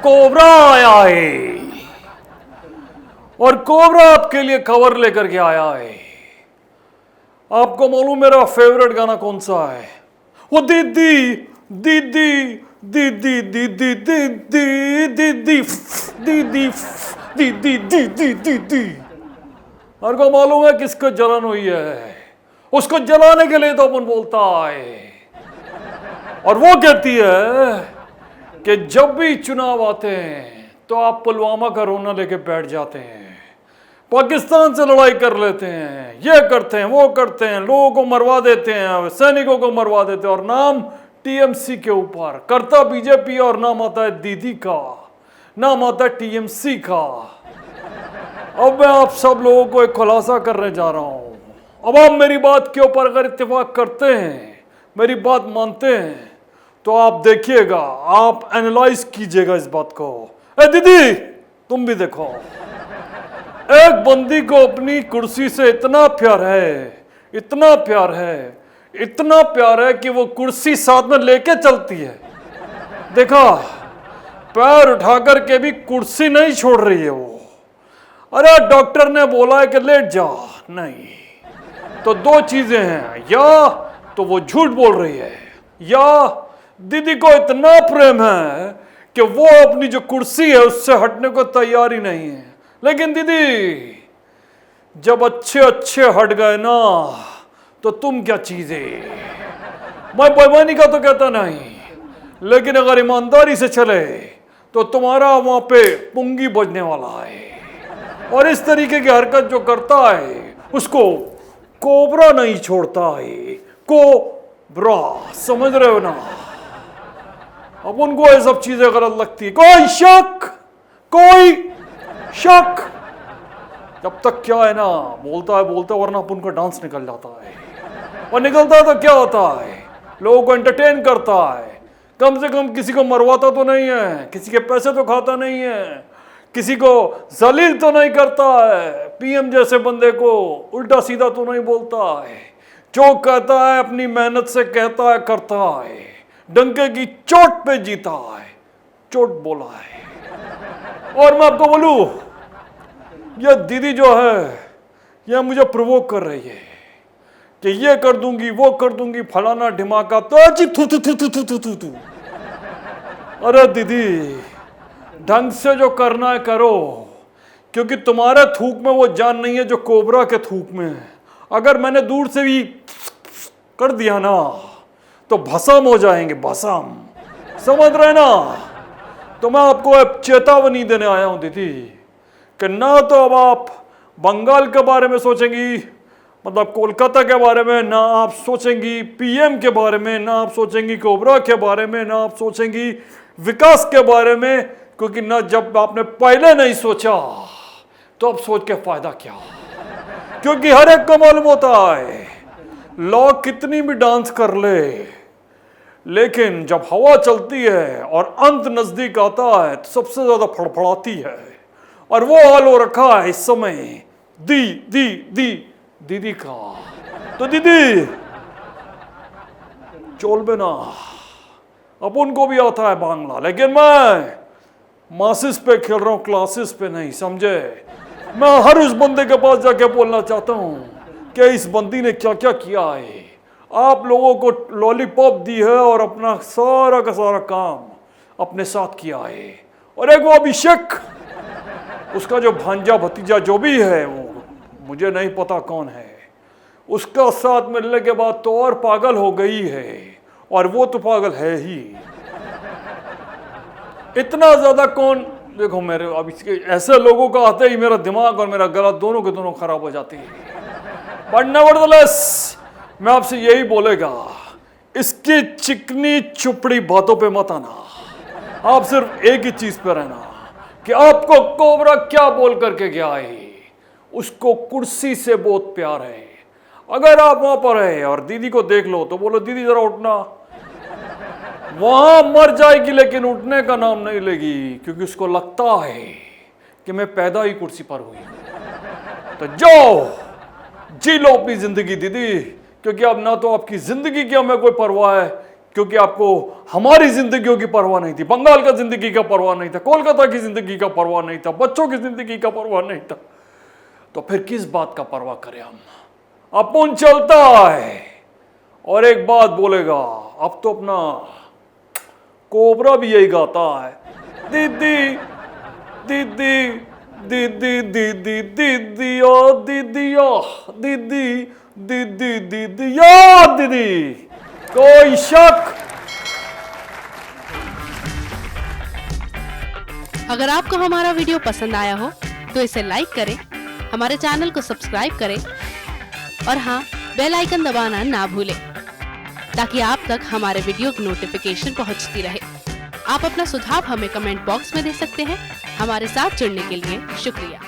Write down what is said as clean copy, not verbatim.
Cobra आया है और कोबरा आपके लिए खबर लेकर के आया है। आपको मालूम मेरा फेवरेट गाना कौन सा है? वो दीदी दीदी दीदी दीदी दीदी दीदी दीदी दीदी दीदी दीदी। हर को मालूम है किसको जलन हुई है, उसको जलाने के लिए तो अपन बोलता है। और वो कहती है कि जब भी चुनाव आते हैं तो आप पुलवामा का रोना लेके बैठ जाते हैं, पाकिस्तान से लड़ाई कर लेते हैं, ये करते हैं वो करते हैं, लोगों को मरवा देते हैं, सैनिकों को मरवा देते हैं, और नाम टीएमसी के ऊपर करता बीजेपी और नाम आता है दीदी का, नाम आता है टीएमसी का। अब मैं आप सब लोगों को एक खुलासा करने जा रहा हूं। अब आप मेरी बात के ऊपर अगर इत्तेफाक करते हैं, मेरी बात मानते हैं, तो आप देखिएगा, आप एनालाइज कीजिएगा इस बात को। ए दीदी तुम भी देखो, एक बंदी को अपनी कुर्सी से इतना प्यार है, इतना प्यार है, इतना प्यार है कि वो कुर्सी साथ में लेके चलती है। देखा, पैर उठा करके भी कुर्सी नहीं छोड़ रही है वो। अरे डॉक्टर ने बोला है कि लेट जा, नहीं। तो दो चीजें हैं, या तो वो झूठ बोल रही है, या दीदी को इतना प्रेम है कि वो अपनी जो कुर्सी है उससे हटने को तैयार ही नहीं है। लेकिन दीदी जब अच्छे अच्छे हट गए ना, तो तुम क्या चीजें। मैं बेईमानी का तो कहता नहीं, लेकिन अगर ईमानदारी से चले तो तुम्हारा वहां पे पुंगी बजने वाला है। और इस तरीके की हरकत जो करता है उसको कोबरा नहीं छोड़ता है, कोबरा, समझ रहे हो ना। अब उनको ये सब चीजें गलत लगती है। कोई शक जब तक क्या है ना, बोलता है वरना अपन का डांस निकल जाता है। और निकलता है तो क्या होता है, लोगों को एंटरटेन करता है, कम से कम किसी को मरवाता तो नहीं है, किसी के पैसे तो खाता नहीं है, किसी को जलील तो नहीं करता है, पीएम जैसे बंदे को उल्टा सीधा तो नहीं बोलता है। जो कहता है अपनी मेहनत से कहता है, करता है, डंके की चोट पे जीता है, चोट बोला है। और मैं आपको बोलूं, ये दीदी जो है ये मुझे प्रोवोक कर रही है कि ये कर दूंगी, वो कर दूंगी, फलाना ढिमाका, तो जी थू थू थू थू थू थू थू। अरे दीदी ढंग से जो करना है करो, क्योंकि तुम्हारे थूक में वो जान नहीं है जो कोबरा के थूक में है। अगर मैंने दूर से भी कर दिया ना तो भस्म हो जाएंगे, भस्म, समझ रहे ना। तो मैं आपको एक चेतावनी देने आया हूं दीदी कि ना तो अब आप बंगाल के बारे में सोचेंगी, मतलब कोलकाता के बारे में, ना आप सोचेंगी पीएम के बारे में, ना आप सोचेंगी कोबरा के बारे में, ना आप सोचेंगी विकास के बारे में, क्योंकि ना जब आपने पहले नहीं सोचा तो अब सोच के फायदा क्या। क्योंकि हर एक को मालूम होता है लॉ कितनी भी डांस कर ले, लेकिन जब हवा चलती है और अंत नजदीक आता है तो सबसे ज्यादा फड़फड़ाती है। और वो हाल हो रखा है इस समय दीदी का। तो दीदी चोल में ना, अपन को भी आता है बांग्ला, लेकिन मैं मासिस पे खेल रहा हूं, क्लासेस पे नहीं, समझे। मैं हर उस बंदे के पास जाके बोलना चाहता हूं कि इस बंदी ने क्या क्या किया है। आप लोगों को लॉलीपॉप दी है और अपना सारा का सारा काम अपने साथ किया है। और एक वो अभिषेक, उसका जो भांजा भतीजा जो भी है, वो मुझे नहीं पता कौन है, उसका साथ मिलने के बाद तो और पागल हो गई है। और वो तो पागल है ही, इतना ज्यादा कौन। देखो मेरे अब इसके ऐसे लोगों का आते ही मेरा दिमाग और मेरा गला दोनों के दोनों खराब हो जाती है। बट नेवरदलेस मैं आपसे यही बोलेगा, इसकी चिकनी चुपड़ी बातों पे मत आना। आप सिर्फ एक ही चीज पे रहना कि आपको कोबरा क्या बोल करके गया है। उसको कुर्सी से बहुत प्यार है। अगर आप वहां पर है और दीदी को देख लो तो बोलो दीदी जरा उठना, वहां मर जाएगी लेकिन उठने का नाम नहीं लेगी, क्योंकि उसको लगता है कि मैं पैदा ही कुर्सी पर हुई। तो जाओ जी लो अपनी जिंदगी दीदी, क्योंकि अब ना तो आपकी जिंदगी की हमें कोई परवाह है, क्योंकि आपको हमारी जिंदगियों की परवाह नहीं थी, बंगाल का जिंदगी का परवाह नहीं था, कोलकाता की जिंदगी का परवाह नहीं था, बच्चों की जिंदगी का परवाह नहीं था, तो फिर किस बात का परवाह करें हम। अपुन चलता है और एक बात बोलेगा, अब तो अपना कोबरा भी यही गाता है, दीदी दीदी दीदी दीदी दीदी ओ दीदी ओ दीदी दीदी दीदी या दीदी, कोई शक। अगर आपको हमारा वीडियो पसंद आया हो तो इसे लाइक करें, हमारे चैनल को सब्सक्राइब करें और हाँ, बेल आइकन दबाना ना भूलें ताकि आप तक हमारे वीडियो की नोटिफिकेशन पहुंचती रहे। आप अपना सुझाव हमें कमेंट बॉक्स में दे सकते हैं। हमारे साथ जुड़ने के लिए शुक्रिया।